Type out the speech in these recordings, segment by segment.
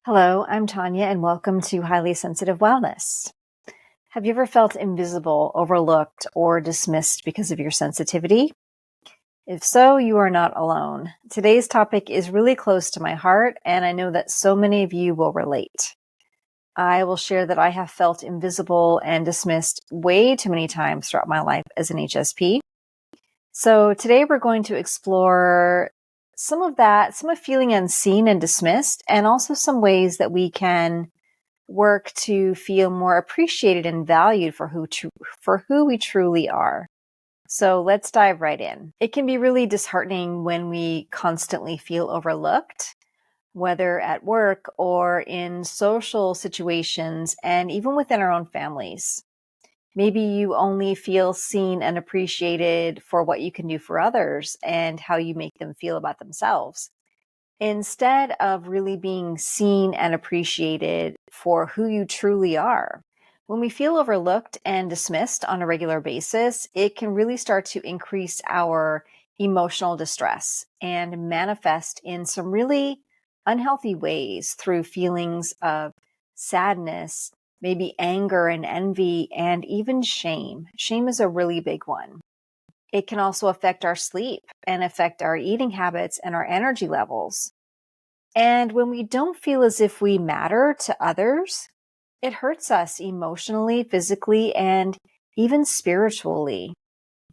Hello, I'm Tonya, and welcome to Highly Sensitive Wellness. Have you ever felt invisible, overlooked, or dismissed because of your sensitivity? If so, you are not alone. Today's topic is really close to my heart, and I know that so many of you will relate. I will share that I have felt invisible and dismissed way too many times throughout my life as an HSP. So today we're going to explore some of feeling unseen and dismissed, and also some ways that we can work to feel more appreciated and valued for who we truly are. So let's dive right in. It can be really disheartening when we constantly feel overlooked, whether at work or in social situations and even within our own families. Maybe you only feel seen and appreciated for what you can do for others and how you make them feel about themselves, instead of really being seen and appreciated for who you truly are. When we feel overlooked and dismissed on a regular basis, it can really start to increase our emotional distress and manifest in some really unhealthy ways through feelings of sadness, maybe anger and envy, and even shame. Shame is a really big one. It can also affect our sleep and affect our eating habits and our energy levels. And when we don't feel as if we matter to others, it hurts us emotionally, physically, and even spiritually.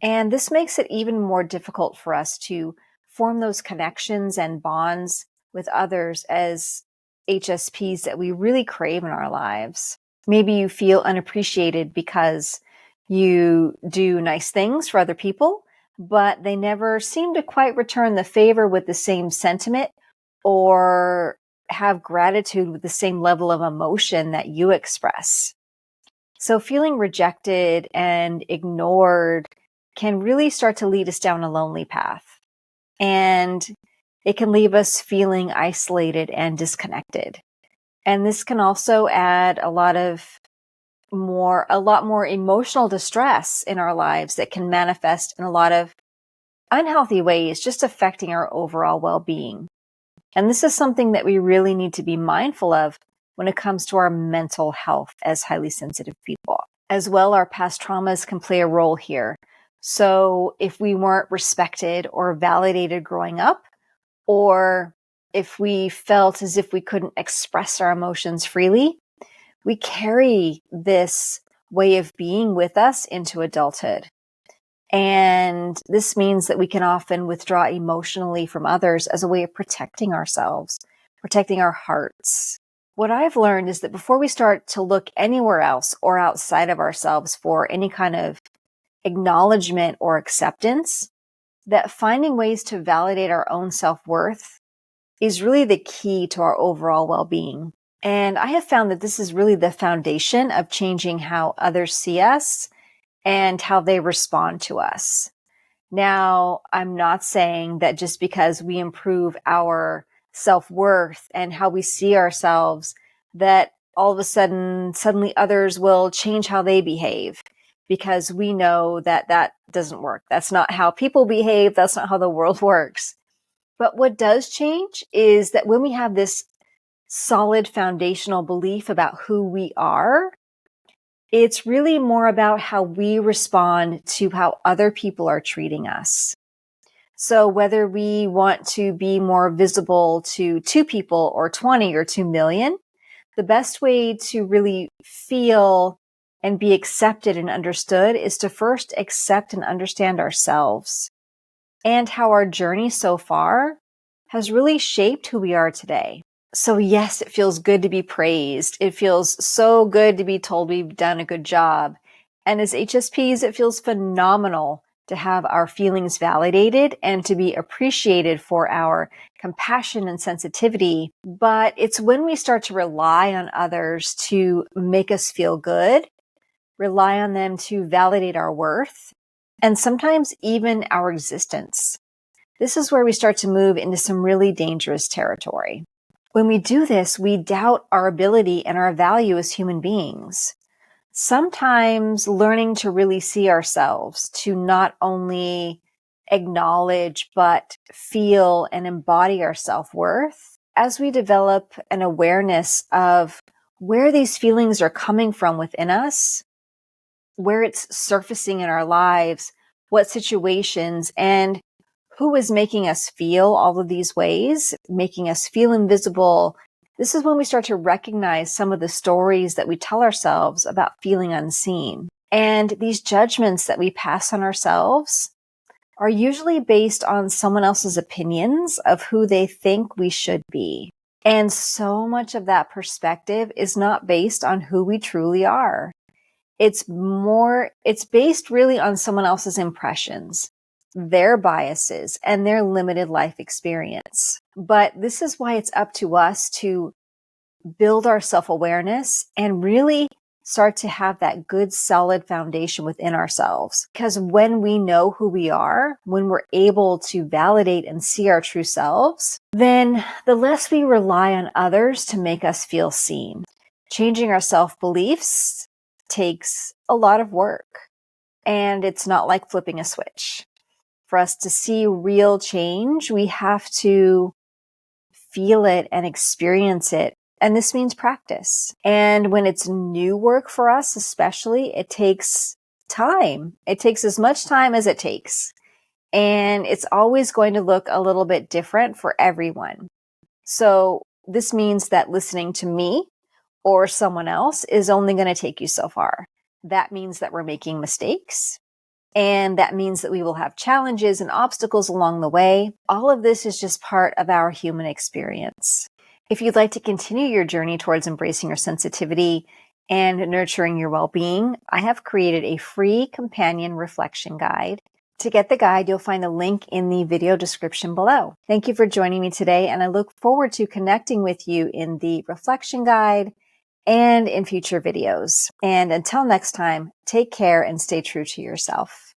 And this makes it even more difficult for us to form those connections and bonds with others as HSPs that we really crave in our lives. Maybe you feel unappreciated because you do nice things for other people, but they never seem to quite return the favor with the same sentiment or have gratitude with the same level of emotion that you express. So feeling rejected and ignored can really start to lead us down a lonely path. And it can leave us feeling isolated and disconnected. And this can also add a lot more emotional distress in our lives that can manifest in a lot of unhealthy ways, just affecting our overall well-being. And this is something that we really need to be mindful of when it comes to our mental health as highly sensitive people. As well, our past traumas can play a role here. So if we weren't respected or validated growing up, or if we felt as if we couldn't express our emotions freely, we carry this way of being with us into adulthood. And this means that we can often withdraw emotionally from others as a way of protecting ourselves, protecting our hearts. What I've learned is that before we start to look anywhere else or outside of ourselves for any kind of acknowledgement or acceptance, that finding ways to validate our own self-worth is really the key to our overall well-being. And I have found that this is really the foundation of changing how others see us and how they respond to us. Now, I'm not saying that just because we improve our self-worth and how we see ourselves, that all of a sudden, suddenly others will change how they behave, because we know that that doesn't work. That's not how people behave. That's not how the world works. But what does change is that when we have this solid foundational belief about who we are, it's really more about how we respond to how other people are treating us. So whether we want to be more visible to 2 people or 20 or 2 million, the best way to really feel and be accepted and understood is to first accept and understand ourselves and how our journey so far has really shaped who we are today. So yes, it feels good to be praised. It feels so good to be told we've done a good job. And as HSPs, it feels phenomenal to have our feelings validated and to be appreciated for our compassion and sensitivity. But it's when we start to rely on others to make us feel good, rely on them to validate our worth, and sometimes even our existence. This is where we start to move into some really dangerous territory. When we do this, we doubt our ability and our value as human beings. Sometimes learning to really see ourselves, to not only acknowledge, but feel and embody our self-worth, as we develop an awareness of where these feelings are coming from within us, where it's surfacing in our lives, what situations, and who is making us feel all of these ways, making us feel invisible, this is when we start to recognize some of the stories that we tell ourselves about feeling unseen. And these judgments that we pass on ourselves are usually based on someone else's opinions of who they think we should be. And so much of that perspective is not based on who we truly are. It's based really on someone else's impressions, their biases, and their limited life experience. But this is why it's up to us to build our self-awareness and really start to have that good, solid foundation within ourselves. Because when we know who we are, when we're able to validate and see our true selves, then the less we rely on others to make us feel seen. Changing our self-beliefs takes a lot of work, and it's not like flipping a switch. For us to see real change, we have to feel it and experience it. And this means practice. And when it's new work for us, especially, it takes time. It takes as much time as it takes. And it's always going to look a little bit different for everyone. So this means that listening to me or someone else is only going to take you so far. That means that we're making mistakes. And that means that we will have challenges and obstacles along the way. All of this is just part of our human experience. If you'd like to continue your journey towards embracing your sensitivity and nurturing your well-being, I have created a free companion reflection guide. To get the guide, you'll find a link in the video description below. Thank you for joining me today, and I look forward to connecting with you in the reflection guide and in future videos. And until next time, take care and stay true to yourself.